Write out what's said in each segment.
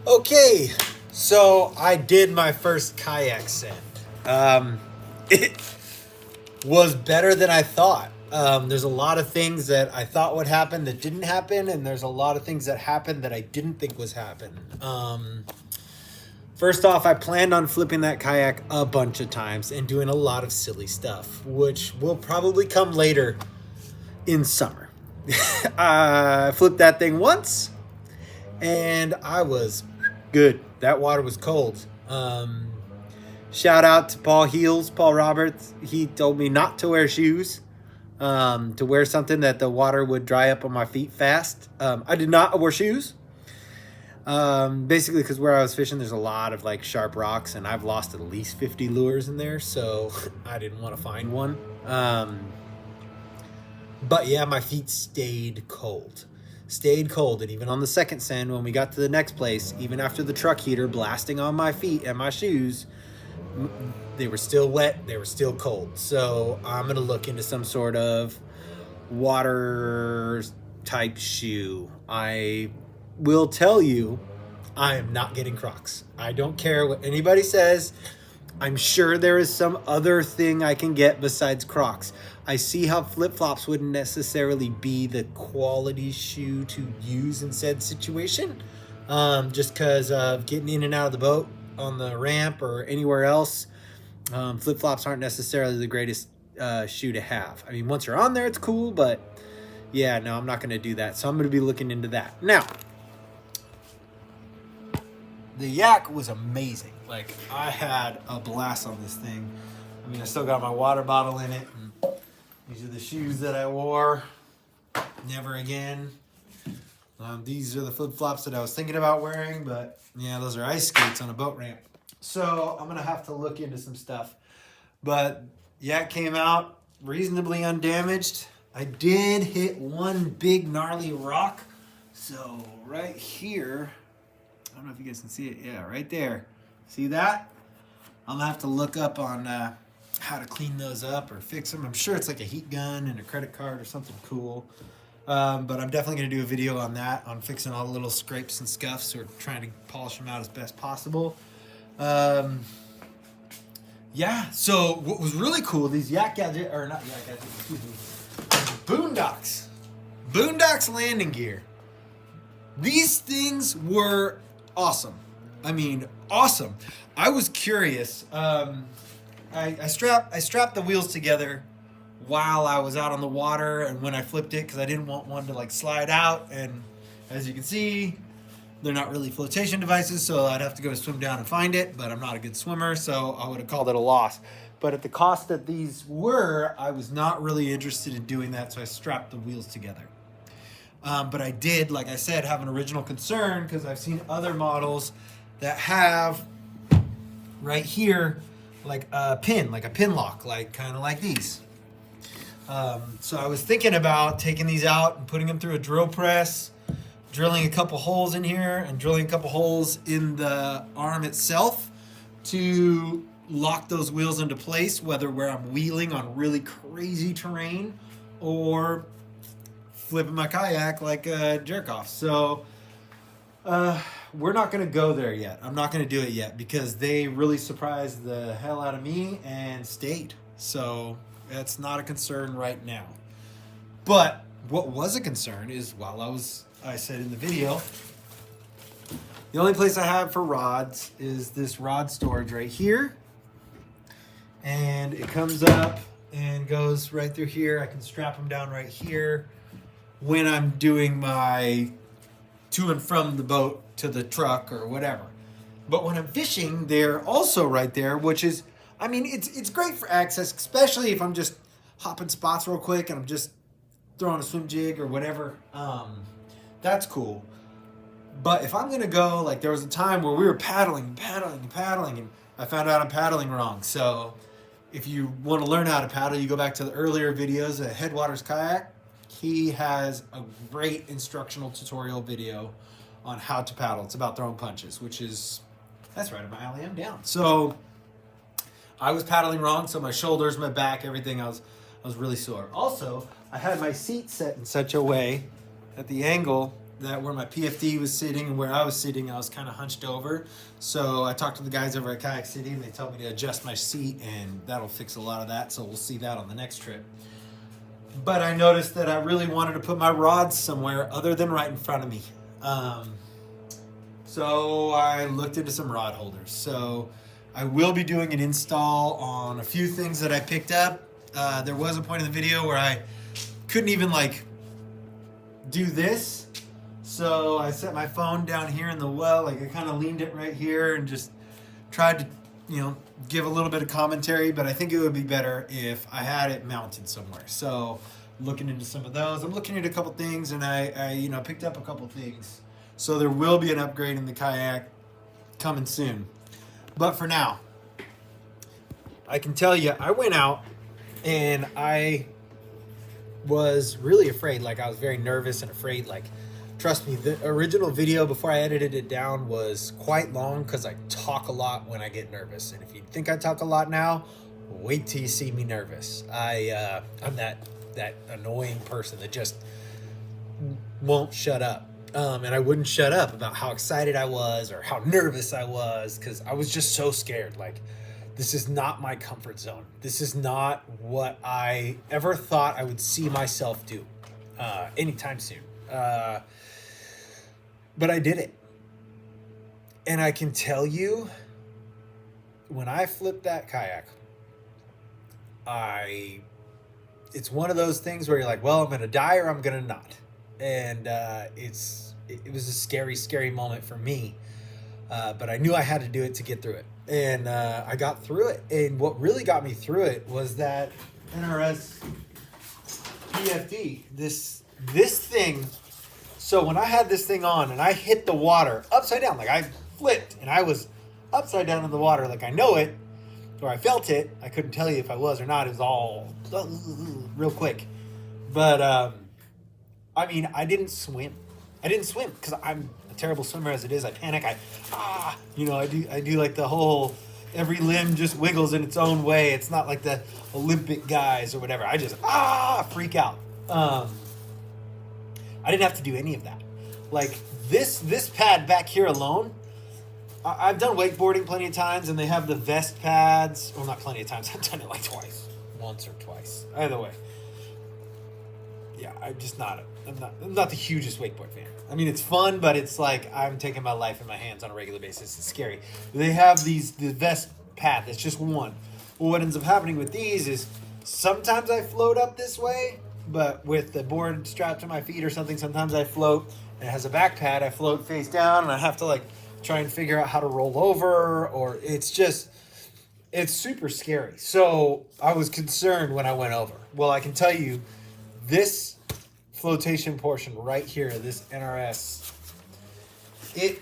Okay, so I did my first kayak send. It was better than I thought. There's a lot of things that I thought would happen that didn't happen, and there's a lot of things that happened that I didn't think was happen. First off, I planned on flipping that kayak a bunch of times and doing a lot of silly stuff, which will probably come later in summer. I flipped that thing once, and I was good. That water was cold. Shout out to Paul Roberts. He told me not to wear shoes, to wear something that the water would dry up on my feet fast. I did not wear shoes. Basically, because where I was fishing, there's a lot of like sharp rocks, and I've lost at least 50 lures in there, so I didn't want to find one. But yeah, my feet stayed cold. And even on the second send, when we got to the next place, even after the truck heater blasting on my feet and my shoes, they were still wet, they were still cold. So I'm going to look into some sort of water type shoe. I will tell you, I am not getting Crocs. I don't care what anybody says. I'm sure there is some other thing I can get besides Crocs. I see how flip-flops wouldn't necessarily be the quality shoe to use in said situation, just because of getting in and out of the boat on the ramp or anywhere else. Flip-flops aren't necessarily the greatest shoe to have. I mean, once you're on there, it's cool, but yeah, no, I'm not going to do that. So I'm going to be looking into that. Now, the yak was amazing. Like, I had a blast on this thing. I mean, I still got my water bottle in it. And these are the shoes that I wore. Never again. These are the flip-flops that I was thinking about wearing, but yeah, those are ice skates on a boat ramp. So I'm going to have to look into some stuff. But yak came out reasonably undamaged. I did hit one big gnarly rock. So right here, I don't know if you guys can see it. Yeah, right there. See that? I'm going to have to look up on how to clean those up or fix them. I'm sure it's like a heat gun and a credit card or something cool. But I'm definitely going to do a video on that, on fixing all the little scrapes and scuffs or trying to polish them out as best possible. Yeah, so what was really cool, these Boondocks landing gear. These things were awesome. I mean, awesome. I was curious. I strapped the wheels together while I was out on the water and when I flipped it because I didn't want one to like slide out. And as you can see, they're not really flotation devices, so I'd have to go swim down and find it. But I'm not a good swimmer, so I would have called it a loss. But at the cost that these were, I was not really interested in doing that, so I strapped the wheels together. But I did, like I said, have an original concern because I've seen other models that have right here like a pin lock, like kind of like these. So I was thinking about taking these out and putting them through a drill press, drilling a couple holes in here and drilling a couple holes in the arm itself to lock those wheels into place, whether where I'm wheeling on really crazy terrain or flipping my kayak like a jerk off. So we're not going to go there yet. I'm not going to do it yet because they really surprised the hell out of me and stayed. So that's not a concern right now. But what was a concern is I said in the video, the only place I have for rods is this rod storage right here. And it comes up and goes right through here. I can strap them down right here when I'm doing my to and from the boat to the truck or whatever. But when I'm fishing, they're also right there, which is, I mean, it's great for access, especially if I'm just hopping spots real quick and I'm just throwing a swim jig or whatever. That's cool. But if I'm going to go, like there was a time where we were paddling, and I found out I'm paddling wrong. So if you want to learn how to paddle, you go back to the earlier videos at Headwaters Kayak. He has a great instructional tutorial video on how to paddle. It's about throwing punches, that's right up my alley. I'm down. So I was paddling wrong, so my shoulders, my back, everything, I was really sore. Also, I had my seat set in such a way that the angle that where my PFD was sitting and where I was sitting, I was kind of hunched over. So I talked to the guys over at Kayak City, and they told me to adjust my seat, and that'll fix a lot of that. So we'll see that on the next trip. But I noticed that I really wanted to put my rods somewhere other than right in front of me. So I looked into some rod holders. So I will be doing an install on a few things that I picked up. There was a point in the video where I couldn't even like do this. So I set my phone down here in the well, like I kind of leaned it right here and just tried to, give a little bit of commentary, but I think it would be better if I had it mounted somewhere. So looking into some of those, I'm looking at a couple things, and I picked up a couple things. So there will be an upgrade in the kayak coming soon. But for now, I can tell you, I went out and I was really afraid. Like I was very nervous and afraid. Like, trust me, the original video before I edited it down was quite long because I talk a lot when I get nervous. And if you think I talk a lot now, wait till you see me nervous. I'm that annoying person that just won't shut up. And I wouldn't shut up about how excited I was or how nervous I was because I was just so scared. Like, this is not my comfort zone. This is not what I ever thought I would see myself do anytime soon. But I did it. And I can tell you, when I flipped that kayak, it's one of those things where you're like, well, I'm going to die or I'm going to not. And it was a scary, scary moment for me. But I knew I had to do it to get through it. And I got through it. And what really got me through it was that NRS PFD, this thing. So when I had this thing on and I hit the water upside down, like I flipped and I was upside down in the water like I know it, or I felt it. I couldn't tell you if I was or not. It was all real quick. But, I didn't swim. I didn't swim because I'm a terrible swimmer as it is. I panic. I do like the whole, every limb just wiggles in its own way. It's not like the Olympic guys or whatever. I just, freak out. I didn't have to do any of that. Like this pad back here alone, I've done wakeboarding plenty of times and they have the vest pads. Well, not plenty of times. I've done it like twice. Once or twice. Either way. Yeah, I'm not the hugest wakeboard fan. I mean, it's fun, but it's like I'm taking my life in my hands on a regular basis. It's scary. They have the vest pad. That's just one. Well, what ends up happening with these is sometimes I float up this way, but with the board strapped to my feet or something, sometimes I float and it has a back pad. I float face down and I have to like try and figure out how to roll over, or it's super scary. So I was concerned when I went over. Well, I can tell you this flotation portion right here, this NRS,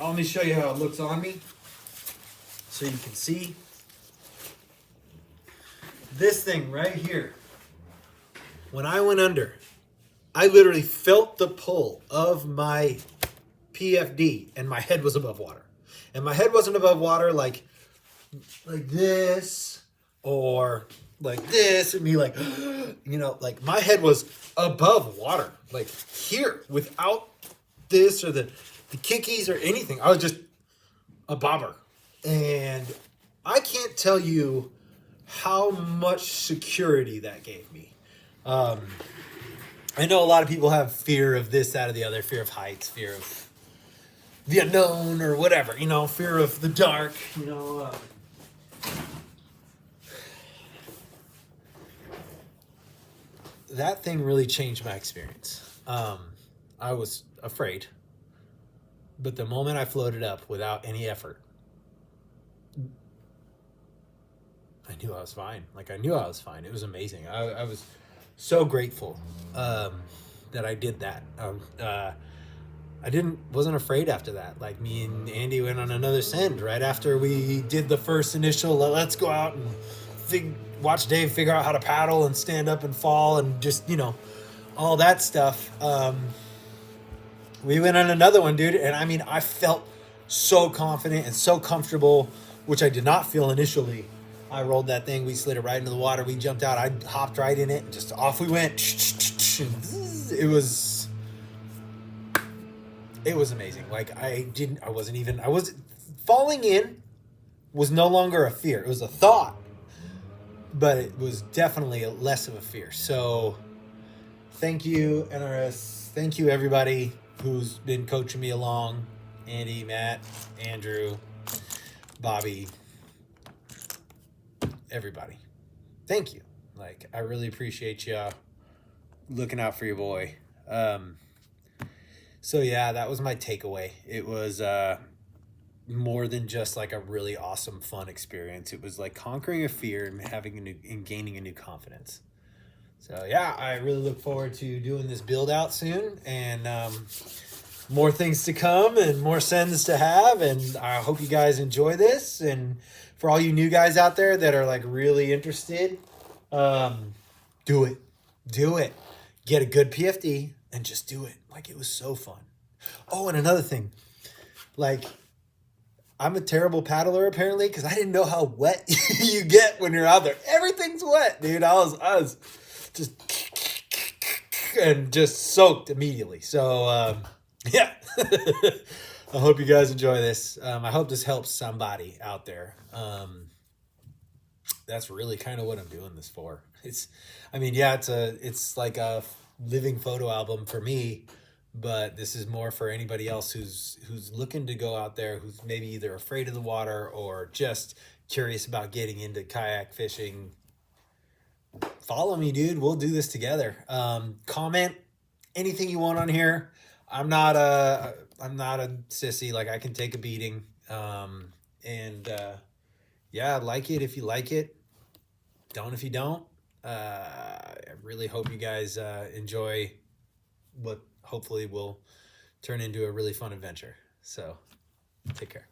let me show you how it looks on me so you can see. This thing right here, when I went under, I literally felt the pull of my PFD and my head was above water. And my head wasn't above water like this or like this and me like, like my head was above water, like here without this or the kickies or anything. I was just a bobber. And I can't tell you how much security that gave me. I know a lot of people have fear of this, that, or the other, fear of heights, fear of the unknown or whatever, fear of the dark, that thing really changed my experience. I was afraid, but the moment I floated up without any effort, I knew I was fine. Like, I knew I was fine. It was amazing. I was so grateful that I did that. Wasn't afraid after that. Like, me and Andy went on another send right after we did the first initial, let's go out and watch Dave figure out how to paddle and stand up and fall and just, all that stuff. We went on another one, dude. And I felt so confident and so comfortable, which I did not feel initially. I rolled that thing. We slid it right into the water. We jumped out. I hopped right in it. And just off we went. It was It was amazing. Like falling in was no longer a fear. It was a thought, but it was definitely less of a fear. So thank you, NRS. Thank you, everybody who's been coaching me along. Andy, Matt, Andrew, Bobby, everybody. Thank you. Like, I really appreciate you looking out for your boy. So yeah, that was my takeaway. It was more than just like a really awesome, fun experience. It was like conquering a fear and gaining a new confidence. So yeah, I really look forward to doing this build out soon, and more things to come and more sends to have. And I hope you guys enjoy this. And for all you new guys out there that are like really interested, do it. Get a good PFD and just do it. Like, it was so fun. Oh, and another thing, like, I'm a terrible paddler apparently because I didn't know how wet you get when you're out there. Everything's wet, dude. I was just and just soaked immediately. So yeah, I hope you guys enjoy this. I hope this helps somebody out there. That's really kind of what I'm doing this for. It's like a living photo album for me, but this is more for anybody else who's looking to go out there, who's maybe either afraid of the water or just curious about getting into kayak fishing. Follow me, dude. We'll do this together. Comment anything you want on here. I'm not a sissy. Like, I can take a beating. Yeah, like it if you like it. Don't if you don't. I really hope you guys enjoy what hopefully will turn into a really fun adventure. So, take care.